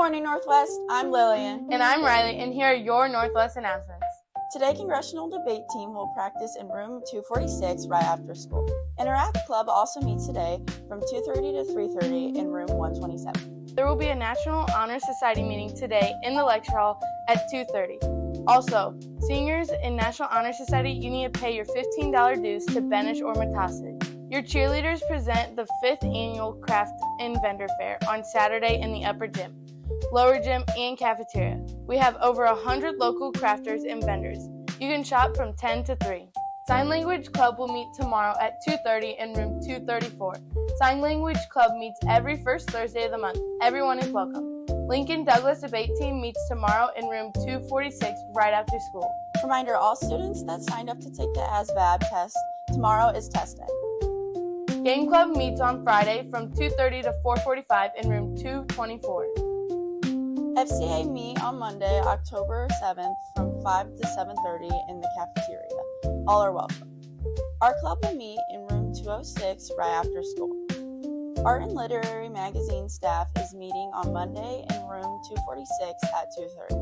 morning, Northwest. I'm Lillian. And I'm Riley, and here are your Northwest announcements. Today, Congressional Debate Team will practice in room 246 right after school. Interact Club also meets today from 2:30 to 3:30 in room 127. There will be a National Honor Society meeting today in the lecture hall at 2:30. Also, seniors in National Honor Society, you need to pay your $15 dues to Benish or Matassa. Your cheerleaders present the 5th Annual Craft and Vendor Fair on Saturday in the upper gym, lower gym, and cafeteria. We have over 100 local crafters and vendors. You can shop from 10 to 3. Sign Language Club will meet tomorrow at 2:30 in room 234. Sign Language Club meets every first Thursday of the month. Everyone is welcome. Lincoln Douglas Debate Team meets tomorrow in room 246 right after school. Reminder, all students that signed up to take the ASVAB test, tomorrow is test day. Game Club meets on Friday from 2:30 to 4:45 in room 224. FCA meet on Monday, October 7th from 5 to 7:30 in the cafeteria. All are welcome. Our club will meet in room 206 right after school. Art and Literary Magazine staff is meeting on Monday in room 246 at 2:30.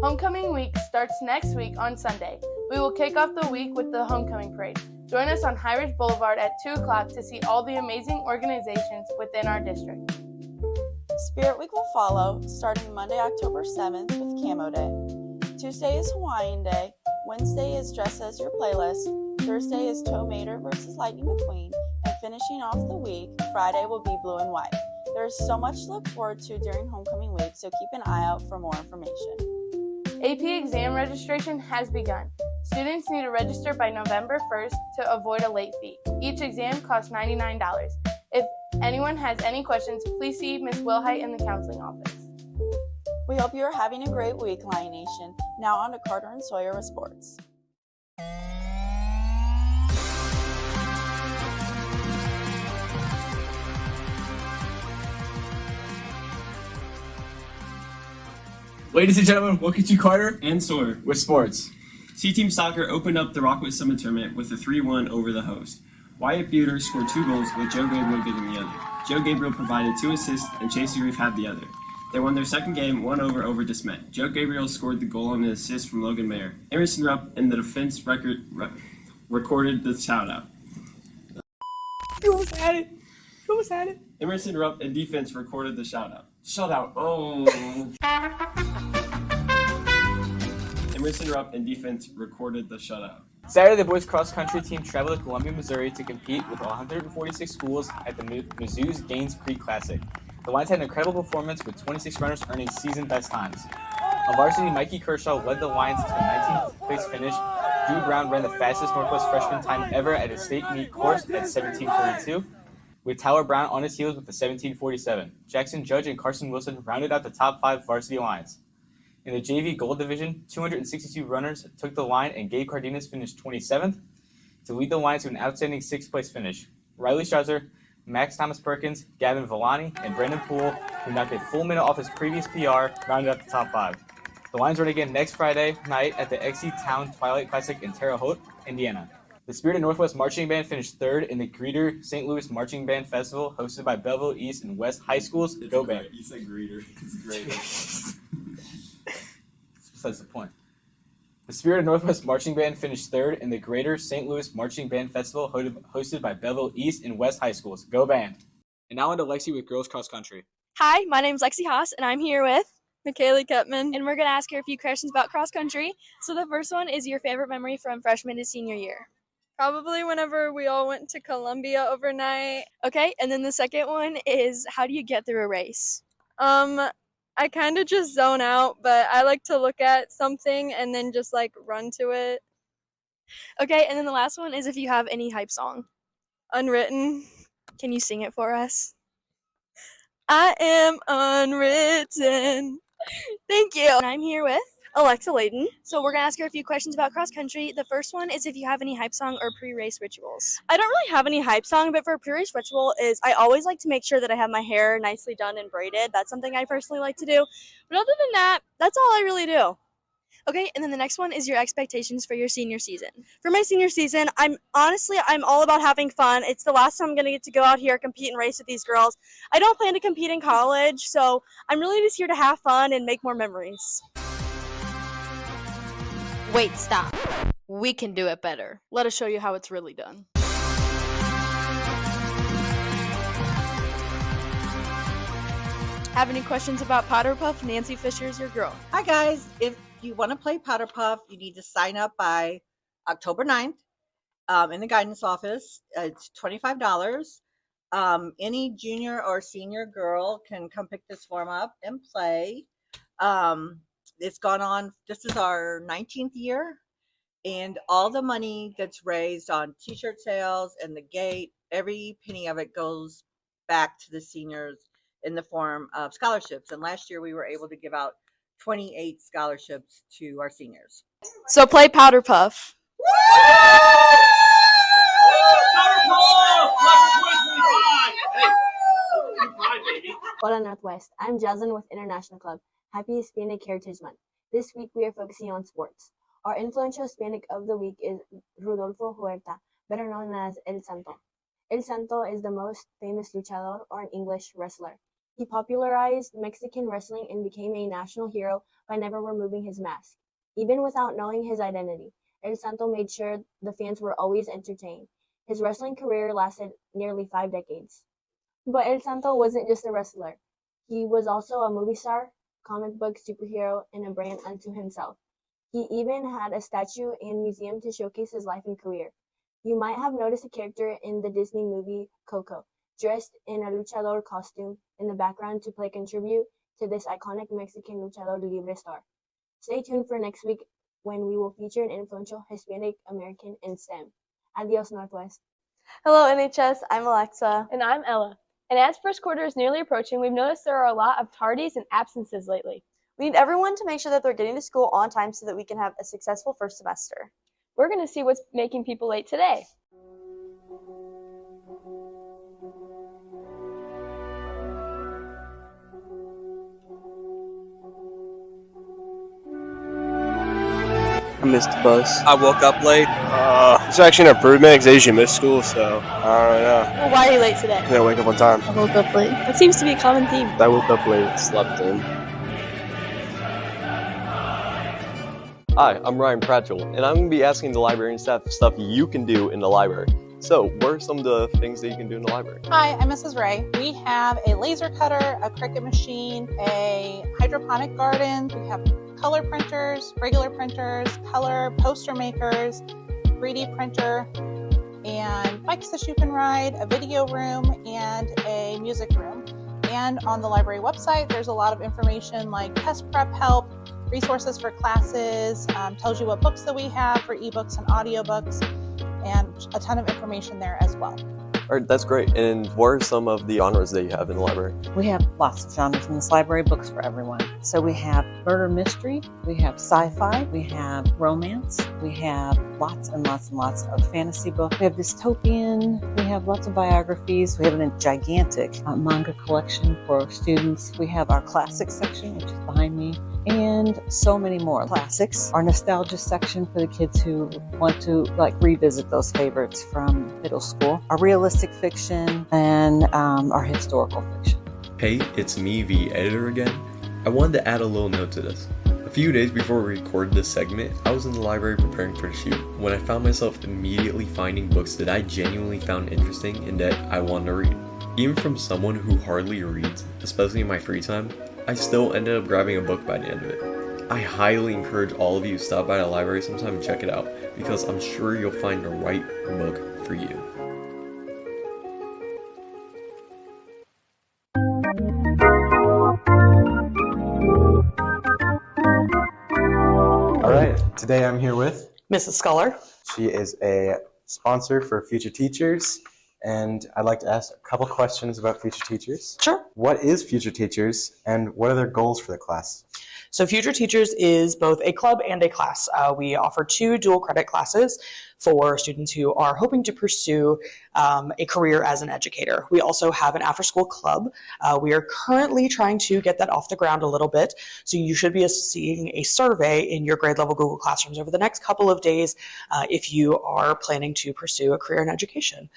Homecoming week starts next week on Sunday. We will kick off the week with the homecoming parade. Join us on High Ridge Boulevard at 2 o'clock to see all the amazing organizations within our district. Spirit Week will follow, starting Monday, October 7th with Camo Day. Tuesday is Hawaiian Day. Wednesday is Dress As Your Playlist. Thursday is Toe Mater versus Lightning McQueen. And finishing off the week, Friday will be Blue and White. There is so much to look forward to during homecoming week, so keep an eye out for more information. AP exam registration has begun. Students need to register by November 1st to avoid a late fee. Each exam costs $99. If anyone has any questions, please see Ms. Wilhite in the counseling office. We hope you are having a great week, Lion Nation. Now on to Carter and Sawyer with sports. Ladies and gentlemen, welcome to Carter and Sawyer with sports. C-Team Soccer opened up the Rockwood Summit Tournament with a 3-1 over the host. Wyatt Buter scored 2 goals with Joe Gabriel getting the other. Joe Gabriel provided 2 assists and Chase Reef had the other. They won their second game 1-0 over DeSmet. Joe Gabriel scored the goal on an assist from Logan Mayer. Emerson Rupp in the defense recorded the shoutout. Who's at it? Emerson Rupp in defense recorded the shoutout. Shutout. Oh. Emerson Rupp in defense recorded the shutout. Saturday, the boys cross-country team traveled to Columbia, Missouri to compete with 146 schools at the Mizzou's Gaines Creek Classic. The Lions had an incredible performance with 26 runners earning season best times. On varsity, Mikey Kershaw led the Lions to a 19th place finish. Drew Brown ran the fastest Northwest freshman time ever at a state meet course at 17:42, with Tyler Brown on his heels with a 17:47. Jackson Judge and Carson Wilson rounded out the top 5 varsity lines. In the JV Gold Division, 262 runners took the line and Gabe Cardenas finished 27th to lead the Lions to an outstanding 6th place finish. Riley Strauser, Max Thomas Perkins, Gavin Villani, and Brandon Poole, who knocked a full minute off his previous PR, rounded out the top 5. The Lions run again next Friday night at the XC Town Twilight Classic in Terre Haute, Indiana. The Spirit of Northwest Marching Band finished 3rd in the Greeter St. Louis Marching Band Festival hosted by Belleville East and West High Schools. Go Band. You said Greeter. It's great. That's the point. The Spirit of Northwest Marching Band finished 3rd in the Greater St. Louis Marching Band Festival hosted by Belleville East and West High Schools. Go Band. And now on to Lexi with Girls Cross Country. Hi, my name's Lexi Haas, and I'm here with McKaylee Kepman. and we're going to ask her a few questions about cross country. So the first one is your favorite memory from freshman to senior year. Probably whenever we all went to Columbia overnight. Okay, and then the second one is how do you get through a race? I kind of just zone out, but I like to look at something and then just like run to it. Okay, and then the last one is if you have any hype song. Unwritten. Can you sing it for us? I am unwritten. Thank you. And I'm here with Alexa Layden. So we're going to ask her a few questions about cross country. The first one is if you have any hype song or pre-race rituals. I don't really have any hype song, but for a pre-race ritual is I always like to make sure that I have my hair nicely done and braided. That's something I personally like to do. But other than that, that's all I really do. Okay, and then the next one is your expectations for your senior season. For my senior season, I'm all about having fun. It's the last time I'm going to get to go out here, compete and race with these girls. I don't plan to compete in college, so I'm really just here to have fun and make more memories. Wait, stop. We can do it better. Let us show you how it's really done. Have any questions about Powder Puff? Nancy Fisher is your girl. Hi guys, if you want to play Powder Puff, you need to sign up by October 9th in the guidance office. It's $25. Any junior or senior girl can come pick this form up and play. It's gone on, this is our 19th year, and all the money that's raised on t-shirt sales and the gate, every penny of it goes back to the seniors in the form of scholarships. And last year we were able to give out 28 scholarships to our seniors. So play Powder Puff. Hola Northwest, I'm Jasmine with International Club. Happy Hispanic Heritage Month. This week we are focusing on sports. Our influential Hispanic of the week is Rodolfo Huerta, better known as El Santo. El Santo is the most famous luchador, or an English wrestler. He popularized Mexican wrestling and became a national hero by never removing his mask. Even without knowing his identity, El Santo made sure the fans were always entertained. His wrestling career lasted nearly 5 decades. But El Santo wasn't just a wrestler. He was also a movie star, comic book superhero, and a brand unto himself. He even had a statue and museum to showcase his life and career. You might have noticed a character in the Disney movie Coco, dressed in a luchador costume in the background to play tribute to this iconic Mexican luchador libre star. Stay tuned for next week when we will feature an influential Hispanic American in STEM. Adios, Northwest. Hello, NHS. I'm Alexa. And I'm Ella. And as first quarter is nearly approaching, we've noticed there are a lot of tardies and absences lately. We need everyone to make sure that they're getting to school on time so that we can have a successful first semester. We're going to see what's making people late today. I missed the bus. I woke up late. It's actually an improvement because I usually miss school, so I don't know. Well, why are you late today? I didn't wake up on time. I woke up late. That seems to be a common theme. I woke up late, slept in. Hi, I'm Ryan Prachyl, and I'm going to be asking the librarian staff stuff you can do in the library. So, what are some of the things that you can do in the library? Hi, I'm Mrs. Ray. We have a laser cutter, a Cricut machine, a hydroponic garden. We have color printers, regular printers, color poster makers, 3D printer, and bikes that you can ride, a video room, and a music room. And on the library website, there's a lot of information like test prep help, resources for classes, tells you what books that we have for ebooks and audiobooks, and a ton of information there as well. All right, that's great. And what are some of the genres that you have in the library? We have lots of genres in this library, books for everyone. So we have murder mystery, we have sci-fi, we have romance, we have lots and lots and lots of fantasy books. We have dystopian, we have lots of biographies, we have a gigantic manga collection for students. We have our classics section, which is behind me, and so many more classics. Our nostalgia section for the kids who want to revisit those favorites from middle school. Our realistic fiction and our historical fiction. Hey, it's me, the editor again. I wanted to add a little note to this. A few days before we recorded this segment, I was in the library preparing for the shoot when I found myself immediately finding books that I genuinely found interesting and that I wanted to read. Even from someone who hardly reads, especially in my free time, I still ended up grabbing a book by the end of it. I highly encourage all of you to stop by the library sometime and check it out, because I'm sure you'll find the right book for you. Alright, today I'm here with Mrs. Sculler. She is a sponsor for Future Teachers, and I'd like to ask a couple questions about Future Teachers. Sure. What is Future Teachers, and what are their goals for the class? So Future Teachers is both a club and a class. We offer 2 dual credit classes. for students who are hoping to pursue a career as an educator. We also have an after-school club. We are currently trying to get that off the ground a little bit, so you should be seeing a survey in your grade level Google Classrooms over the next couple of days if you are planning to pursue a career in education.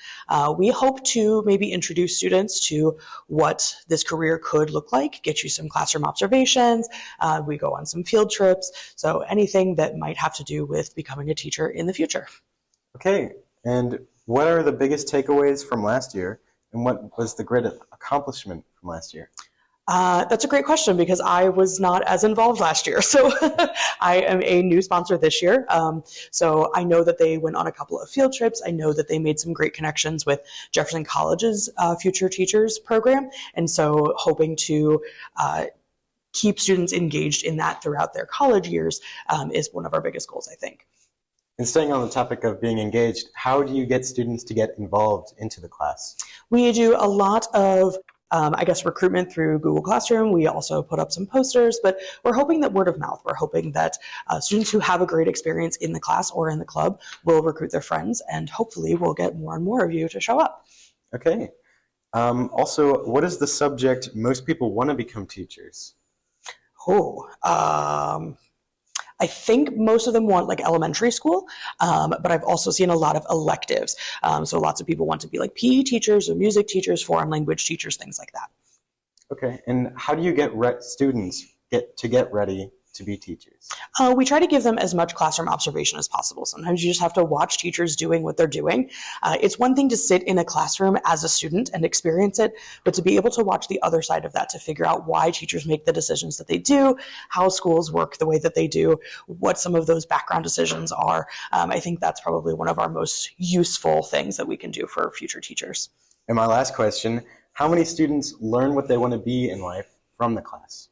We hope to maybe introduce students to what this career could look like, get you some classroom observations, we go on some field trips, so anything that might have to do with becoming a teacher in the future. Okay, and what are the biggest takeaways from last year, and what was the great accomplishment from last year? That's a great question because I was not as involved last year. So I am a new sponsor this year. So I know that they went on a couple of field trips. I know that they made some great connections with Jefferson College's Future Teachers program. And so hoping to keep students engaged in that throughout their college years is one of our biggest goals, I think. And staying on the topic of being engaged, how do you get students to get involved into the class? We do a lot of recruitment through Google Classroom. We also put up some posters, but we're hoping that word of mouth. We're hoping that students who have a great experience in the class or in the club will recruit their friends, and hopefully we'll get more and more of you to show up. Okay. Also, what is the subject most people want to become teachers? I think most of them want like elementary school, but I've also seen a lot of electives. So lots of people want to be like PE teachers or music teachers, foreign language teachers, things like that. Okay, and how do you get students to get ready to be teachers? We try to give them as much classroom observation as possible. Sometimes you just have to watch teachers doing what they're doing. It's one thing to sit in a classroom as a student and experience it, but to be able to watch the other side of that, to figure out why teachers make the decisions that they do, how schools work the way that they do, what some of those background decisions are. I think that's probably one of our most useful things that we can do for future teachers. And my last question, how many students learn what they want to be in life from the class?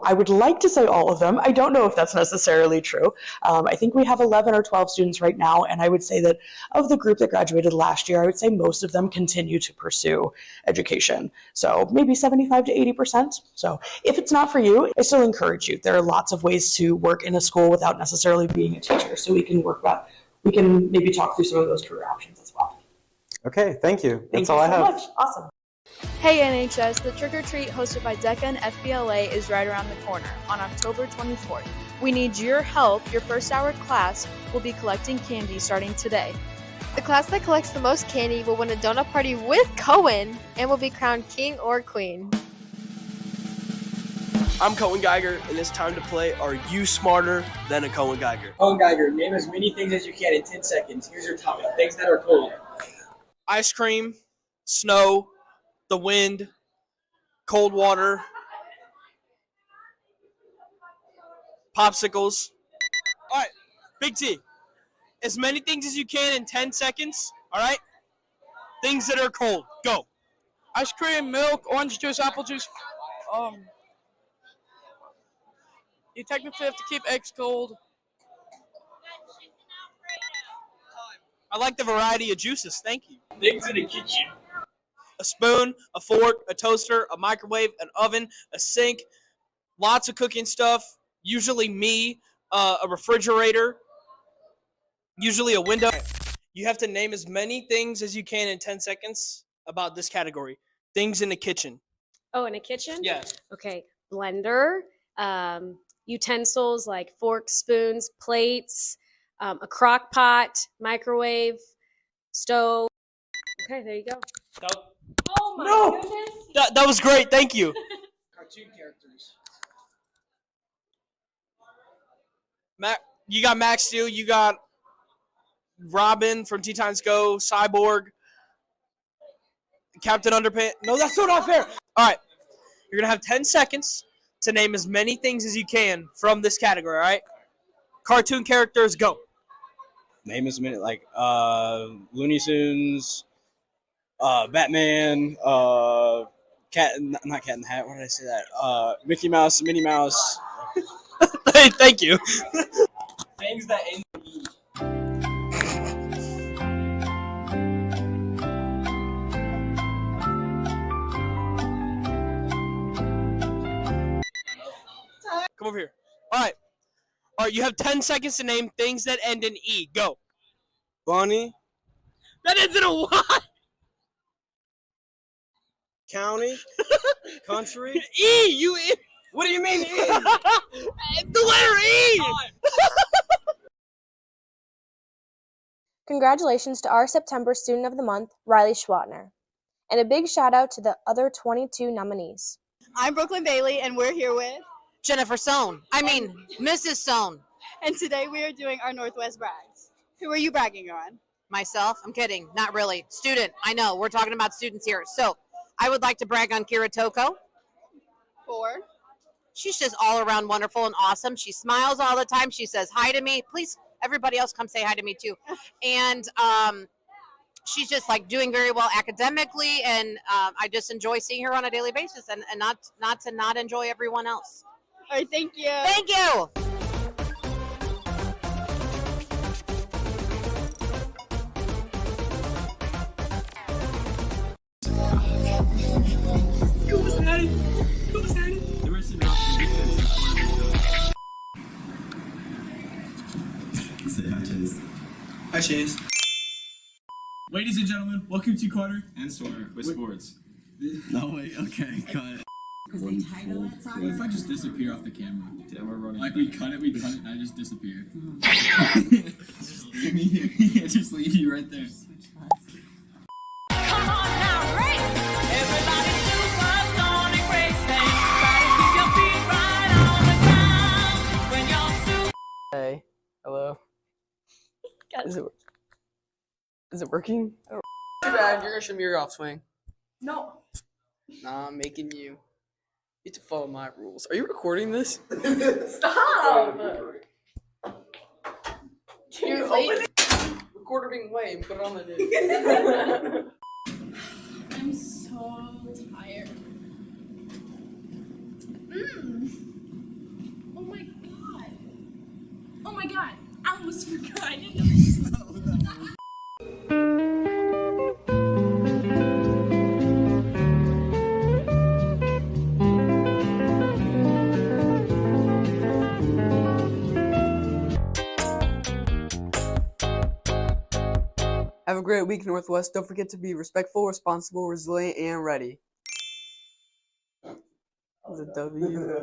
I would like to say all of them. I don't know if that's necessarily true. I think we have 11 or 12 students right now, and I would say that of the group that graduated last year, I would say most of them continue to pursue education. So maybe 75 to 80%. So if it's not for you, I still encourage you. There are lots of ways to work in a school without necessarily being a teacher. So we can maybe talk through some of those career options as well. Okay, thank you. Thank you so much. Awesome. Hey NHS, the Trick or Treat hosted by DECA and FBLA is right around the corner on October 24th. We need your help. Your first hour class will be collecting candy starting today. The class that collects the most candy will win a donut party with Cohen and will be crowned king or queen. I'm Cohen Geiger, and it's time to play Are You Smarter Than a Cohen Geiger? Cohen Geiger, name as many things as you can in 10 seconds. Here's your topic. Things that are cold. Ice cream, snow, the wind, cold water, popsicles. All right, Big T. As many things as you can in 10 seconds, all right? Things that are cold. Go. Ice cream, milk, orange juice, apple juice. You technically have to keep eggs cold. I like the variety of juices. Thank you. Things in the kitchen. A spoon, a fork, a toaster, a microwave, an oven, a sink, lots of cooking stuff, usually a refrigerator, usually a window. You have to name as many things as you can in 10 seconds about this category. Things in the kitchen. Oh, in a kitchen? Yeah. Okay, blender, utensils like forks, spoons, plates, a crock pot, microwave, stove. Okay, there you go. Oh my goodness. That was great. Thank you. Cartoon characters. You got Max Steel. You got Robin from Teen Titans Go, Cyborg, Captain Underpants. No, that's so not fair. All right. You're going to have 10 seconds to name as many things as you can from this category, all right? Cartoon characters, go. Name as many, like Looney Tunes, Batman, not Cat in the Hat. Why did I say that? Mickey Mouse, Minnie Mouse. Thank you. Things that end in E. Come over here. All right. You have 10 seconds to name things that end in E. Go. Bunny. That isn't a what? County. Country. E, you E. What do you mean E? The letter E. Congratulations to our September Student of the Month, Riley Schwatner. And a big shout out to the other 22 nominees. I'm Brooklyn Bailey, and we're here with Jennifer Sohn. Mrs. Sohn. And today we are doing our Northwest brags. Who are you bragging on? Myself? I'm kidding. Not really. Student. I know. We're talking about students here. So I would like to brag on Kira Toko. For? She's just all around wonderful and awesome. She smiles all the time. She says hi to me. Please, everybody else come say hi to me too. And she's just like doing very well academically, and I just enjoy seeing her on a daily basis, and not to not enjoy everyone else. All right, thank you. Thank you. Hi, Chase. Ladies and gentlemen, welcome to Carter and Sawyer with sports. No, wait, okay, cut it. What if I just disappear off the camera? Yeah, we're running. Like, we cut it, and I just disappear. Just leave me here. Yeah, just leave you right there. Come on now, race! Everybody supersonic racing. Try to keep your feet right on the ground. When you're super... Hey, hello. Is it working? Too bad, you're gonna show me your off swing. No. Nah, I'm making you. You have to follow my rules. Are you recording this? Stop! Can you open it? Recorder being lame, put it on the news. I'm so tired. Oh my god. Oh my god. I almost forgot. I didn't know. Have a great week, Northwest. Don't forget to be respectful, responsible, resilient, and ready. That was a W.